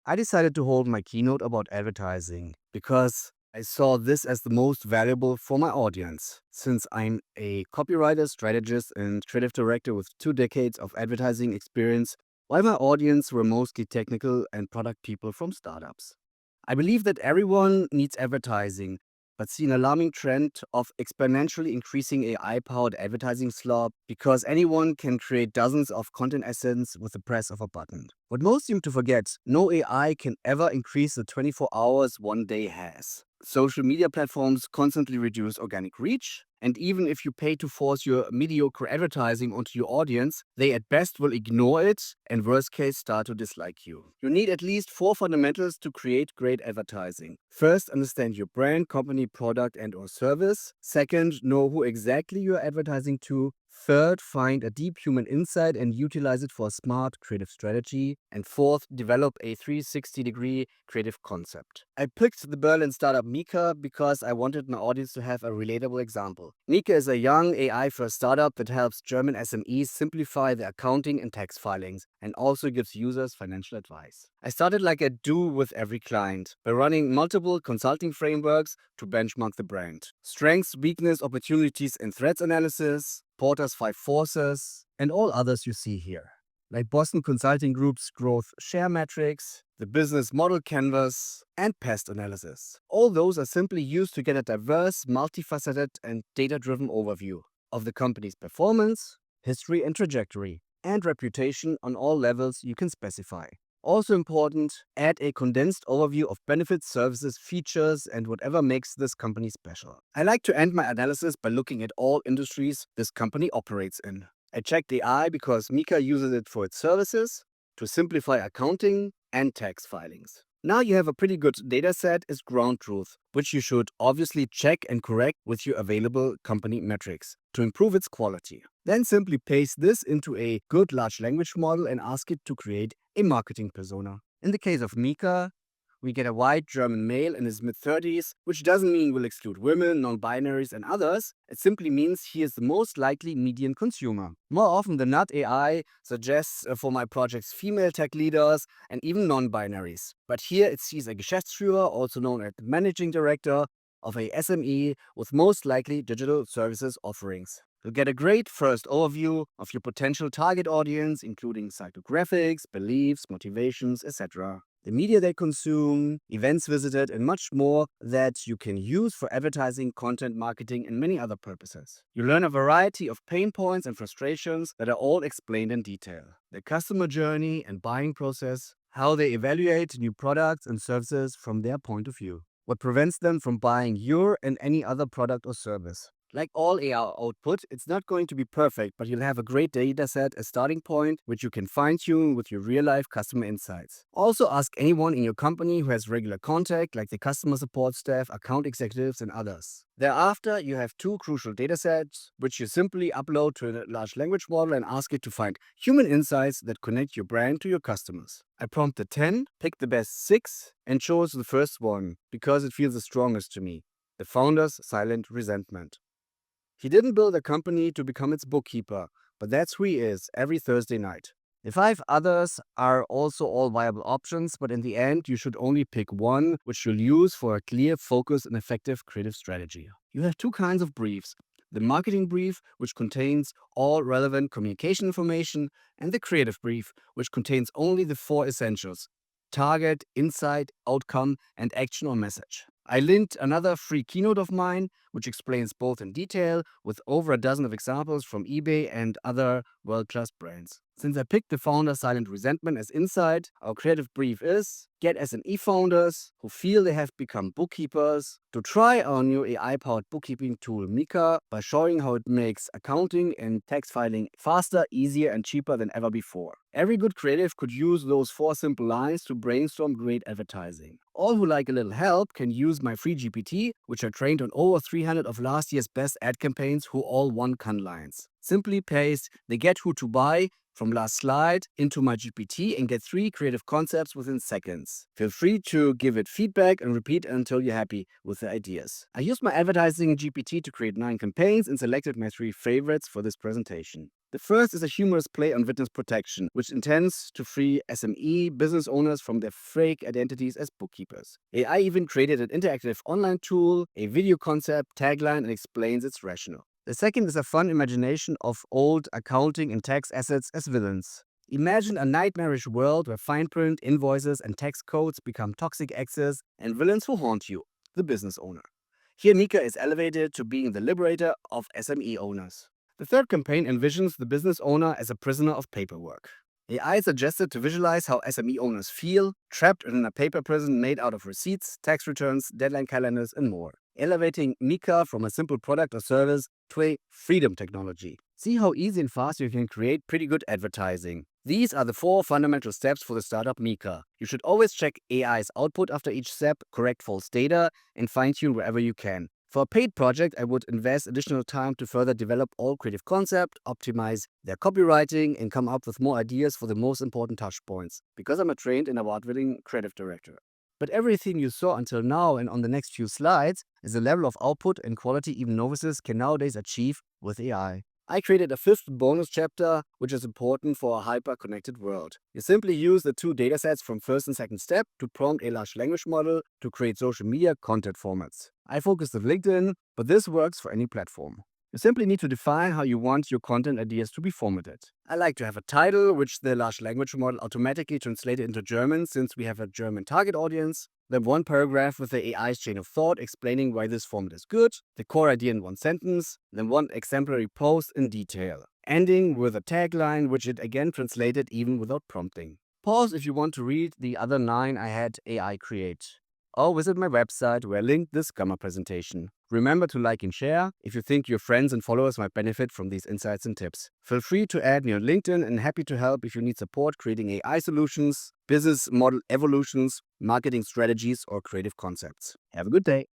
I decided to hold my keynote about advertising because I saw this as the most valuable for my audience. Since I'm a copywriter, strategist, and creative director with 2 decades of advertising experience, while my audience were mostly technical and product people from startups. I believe that everyone needs advertising, but see an alarming trend of exponentially increasing AI-powered advertising slob because anyone can create dozens of content assets with the press of a button. What most seem to forget, no AI can ever increase the 24 hours one day has. Social media platforms constantly reduce organic reach, and even if you pay to force your mediocre advertising onto your audience, they at best will ignore it and worst case start to dislike you. You need at least 4 fundamentals to create great advertising. First, understand your brand, company, product and or service. Second, know who exactly you're advertising to. Third, find a deep human insight and utilize it for a smart creative strategy. And fourth, develop a 360-degree creative concept. I picked the Berlin startup Mika because I wanted my audience to have a relatable example. Mika is a young AI-first startup that helps German SMEs simplify their accounting and tax filings and also gives users financial advice. I started like I do with every client, by running multiple consulting frameworks to benchmark the brand. Strengths, weakness, opportunities, and threats analysis, Porter's 5 forces, and all others you see here, like Boston Consulting Group's growth share metrics, the business model canvas, and pest analysis. All those are simply used to get a diverse, multifaceted, and data-driven overview of the company's performance, history and trajectory, and reputation on all levels you can specify. Also important, add a condensed overview of benefits, services, features, and whatever makes this company special. I like to end my analysis by looking at all industries this company operates in. I checked AI because Mika uses it for its services, to simplify accounting and tax filings. Now you have a pretty good data set as ground truth, which you should obviously check and correct with your available company metrics to improve its quality. Then simply paste this into a good large language model and ask it to create a marketing persona. In the case of Mika, we get a white German male in his mid-30s, which doesn't mean we'll exclude women, non-binaries, and others. It simply means he is the most likely median consumer. More often than not, AI suggests for my projects female tech leaders and even non-binaries. But here it sees a Geschäftsführer, also known as the managing director, of a SME with most likely digital services offerings. You'll get a great first overview of your potential target audience, including psychographics, beliefs, motivations, etc. The media they consume, events visited, and much more that you can use for advertising, content marketing, and many other purposes. You learn a variety of pain points and frustrations that are all explained in detail. The customer journey and buying process, how they evaluate new products and services from their point of view. What prevents them from buying your and any other product or service. Like all AI output, it's not going to be perfect, but you'll have a great data set as starting point, which you can fine-tune with your real-life customer insights. Also ask anyone in your company who has regular contact, like the customer support staff, account executives, and others. Thereafter, you have 2 crucial data sets, which you simply upload to a large language model and ask it to find human insights that connect your brand to your customers. I prompted 10, picked the best 6, and chose the first one because it feels the strongest to me: the founder's silent resentment. He didn't build a company to become its bookkeeper, but that's who he is every Thursday night. The 5 others are also all viable options, but in the end, you should only pick one which you'll use for a clear, focused, and effective creative strategy. You have 2 kinds of briefs: the marketing brief, which contains all relevant communication information, and the creative brief, which contains only the 4 essentials: target, insight, outcome, and action or message. I linked another free keynote of mine, which explains both in detail, with over a dozen of examples from eBay and other world-class brands. Since I picked the founder silent resentment as insight, our creative brief is: get SME founders who feel they have become bookkeepers to try our new AI-powered bookkeeping tool Mika by showing how it makes accounting and tax filing faster, easier, and cheaper than ever before. Every good creative could use those 4 simple lines to brainstorm great advertising. All who like a little help can use my free GPT, which I trained on over 300 of last year's best ad campaigns who all won Cannes lines. Simply paste the get who to buy from last slide into my GPT and get 3 creative concepts within seconds. Feel free to give it feedback and repeat until you're happy with the ideas. I used my advertising GPT to create 9 campaigns and selected my 3 favorites for this presentation. The first is a humorous play on witness protection, which intends to free SME business owners from their fake identities as bookkeepers. AI even created an interactive online tool, a video concept, tagline, and explains its rationale. The second is a fun imagination of old accounting and tax assets as villains. Imagine a nightmarish world where fine print, invoices, and tax codes become toxic exes and villains who haunt you, the business owner. Here, Mika is elevated to being the liberator of SME owners. The third campaign envisions the business owner as a prisoner of paperwork. AI suggested to visualize how SME owners feel, trapped in a paper prison made out of receipts, tax returns, deadline calendars, and more, elevating Mika from a simple product or service to a freedom technology. See how easy and fast you can create pretty good advertising. These are the 4 fundamental steps for the startup Mika. You should always check AI's output after each step, correct false data, and fine-tune wherever you can. For a paid project, I would invest additional time to further develop all creative concept, optimize their copywriting, and come up with more ideas for the most important touch points, because I'm a trained and award-winning creative director. But everything you saw until now and on the next few slides is a level of output and quality even novices can nowadays achieve with AI. I created a 5th bonus chapter, which is important for a hyper-connected world. You simply use the 2 datasets from first and second step to prompt a large language model to create social media content formats. I focused on LinkedIn, but this works for any platform. You simply need to define how you want your content ideas to be formatted. I like to have a title, which the large language model automatically translated into German since we have a German target audience. Then 1 paragraph with the AI's chain of thought explaining why this format is good, the core idea in 1 sentence, then 1 exemplary post in detail, ending with a tagline which it again translated even without prompting. Pause if you want to read the other 9 I had AI create. Or visit my website where I linked this Gamma presentation. Remember to like and share if you think your friends and followers might benefit from these insights and tips. Feel free to add me on LinkedIn and happy to help if you need support creating AI solutions, business model evolutions, marketing strategies, or creative concepts. Have a good day.